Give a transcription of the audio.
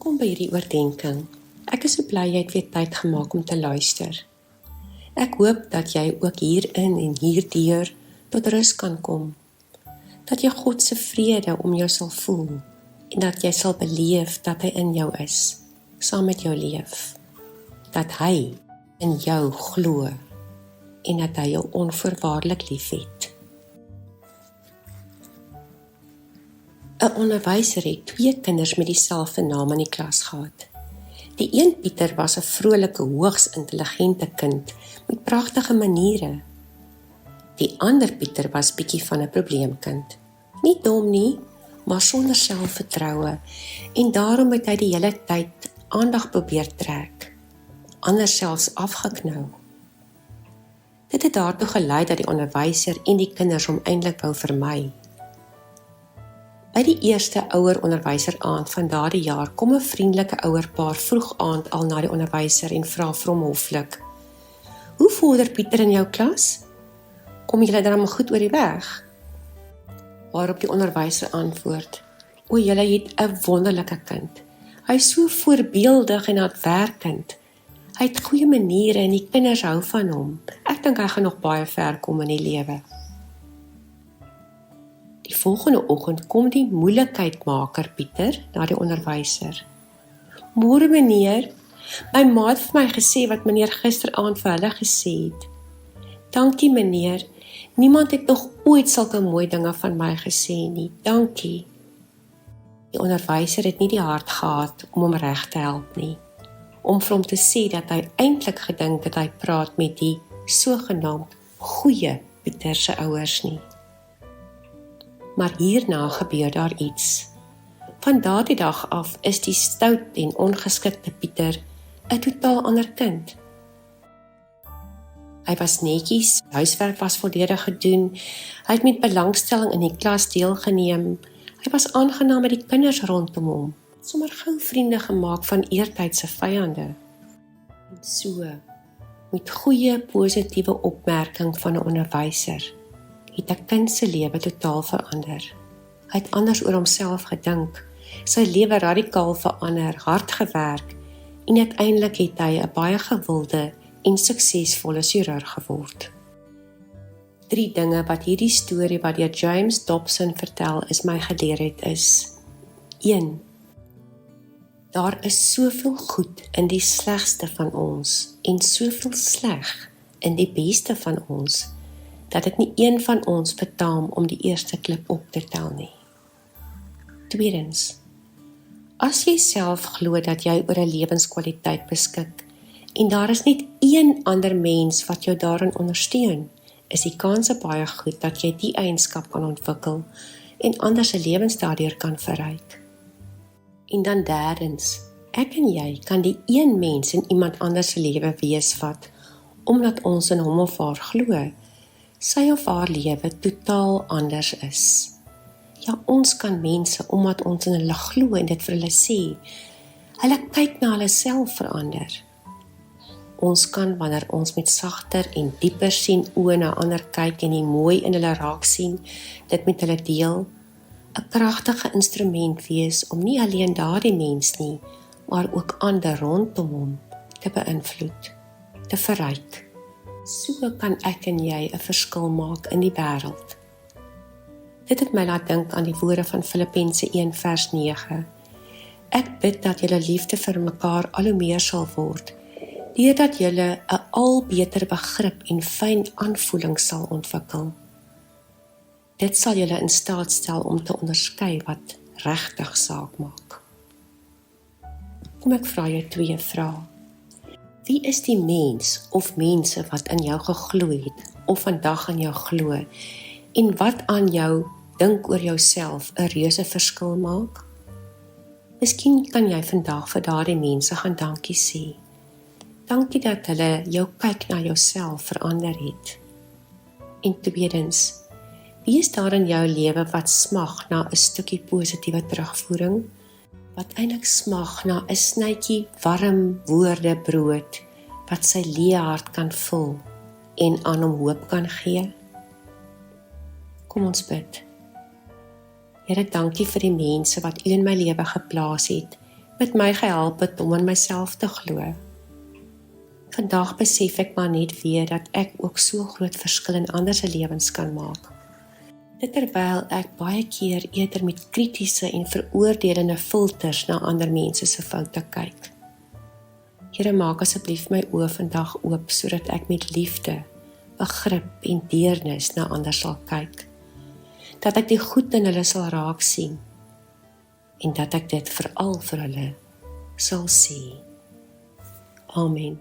Welkom by hierdie oordeenking. Ek is so bly jy het weer tyd gemaak om te luister. Ek hoop dat jy ook hierin en hierdeur tot rus kan kom. Dat jy God se vrede om jou sal voel en dat jy sal beleef dat hy in jou is, saam met jou leef. Dat hy in jou glo en dat hy jou onvoorwaardelik liefhet. 'n onderwyser het 2 kinders met dieselfde naam in die klas gehad. Die een Pieter was 'n vrolike, hoogs intelligente kind met pragtige maniere. Die ander Pieter was bietjie van 'n probleemkind. Nie dom nie, maar sonder selfvertroue en daarom het hy die hele tyd aandag probeer trek, anders selfs afgeknou. Dit het daartoe gelei dat die onderwyser en die kinders hom eintlik wou vermy. By die eerste ouer onderwyser aand van daardie jaar kom 'n vriendelike ouerpaar vroeg aand al na die onderwyser en vra vir hom hoflik: "Hoe vorder Pieter in jou klas? Kom julle dan goed oor die weg?" Waarop die onderwyser antwoord: "O, julle het 'n wonderlike kind. Hy is so voorbeeldig en hardwerkend. Hy het goeie maniere en die kinders hou van hom. Ek dink hy gaan nog baie ver kom in die lewe." Die volgende oggend kom die moeilikheidmaker Pieter na die onderwyser. "Môre meneer, my ma het vir my gesê wat meneer gisteraand vir hulle gesê het." "Dankie meneer, niemand het nog ooit sulke mooi dinge van my gesê nie, dankie." Die onderwyser het nie die hart gehad om hom reg te help nie, om vir hom te sê dat hy eintlik gedink dat hy praat met die sogenaamd goeie Pieter se ouers nie. Maar hierna gebeur daar iets. Van daardie dag af is die stout en ongeskikte Pieter 'n totaal ander kind. Hy was netjies, huiswerk was volledig gedoen, hy het met belangstelling in die klas deelgeneem, hy was aangenaam met die kinders rondom hom, sommer gou vriende gemaak van eertydse vyande. En so, met goeie positiewe opmerking van 'n onderwyser, het 'n kind se lewe totaal verander. Hy het anders oor homself gedink, sy lewe radikaal verander, hard gewerk en uiteindelik het hy 'n baie gewilde en suksesvolle chirurg geword. 3 dinge wat hierdie storie wat deur James Dobson vertel is my geleer het is: 1. Daar is soveel goed in die slegste van ons en soveel sleg in die beste van ons, dat dit nie een van ons betaam om die eerste klip op te tel nie. 2. As jy self glo dat jy oor 'n lewenskwaliteit beskik en daar is net een ander mens wat jou daarin ondersteun, is die kans baie goed dat jy die eienskap kan ontwikkel en ander se lewens daardeur kan verryk. En dan 3, ek en jy kan die een mens in iemand anders se lewe wees wat, omdat ons in hom of haar glo, sy of haar lewe totaal anders is. Ja, ons kan mense, omdat ons in hulle glo en dit vir hulle sê, hulle kyk na hulle self verander. Ons kan, wanneer ons met sagter en dieper sien oë na ander kyk en die mooi in hulle raak sien, dit met hulle deel, 'n kragtige instrument wees om nie alleen daardie mens nie, maar ook ander rondom hom te beïnvloed, te verryk. So kan ek en jy 'n verskil maak in die wêreld. Dit het my laat dink aan die woorde van Filippense 1 vers 9. Ek bid dat julle liefde vir mekaar al hoe meer sal word, deurdat julle 'n al beter begrip en fyn aanvoeling sal ontwikkel. Dit sal julle in staat stel om te onderskei wat regtig saak maak. Kom ek vra jou 2 vrae. Wie is die mens of mense wat in jou geglo het of vandag aan jou glo en wat aan jou dink oor jouself 'n reuse verskil maak? Miskien kan jy vandag vir daardie mense gaan dankie sê. Dankie dat hulle jou kyk na jouself verander het. En 2, wie is daar in jou lewe wat smag na 'n stukkie positiewe terugvoering? Wat eintlik smag na 'n snytjie warm woorde brood, wat sy leë hart kan vul en aan hom hoop kan gee? Kom ons bid. Here, dankie vir die mense wat U in my lewe geplaas het, met my gehelp het om in myself te glo. Vandag besef ek maar net weer dat ek ook so groot verskil in ander se lewens kan maak. Dit terwyl ek baie keer eerder met kritiese en veroordelende filters na ander mense se foute kyk. Here, maak asseblief my oë vandag oop sodat ek met liefde, begrip en deernis na ander sal kyk. Dat ek die goed in hulle sal raak sien en dat ek dit veral vir hulle sal sê. Amen.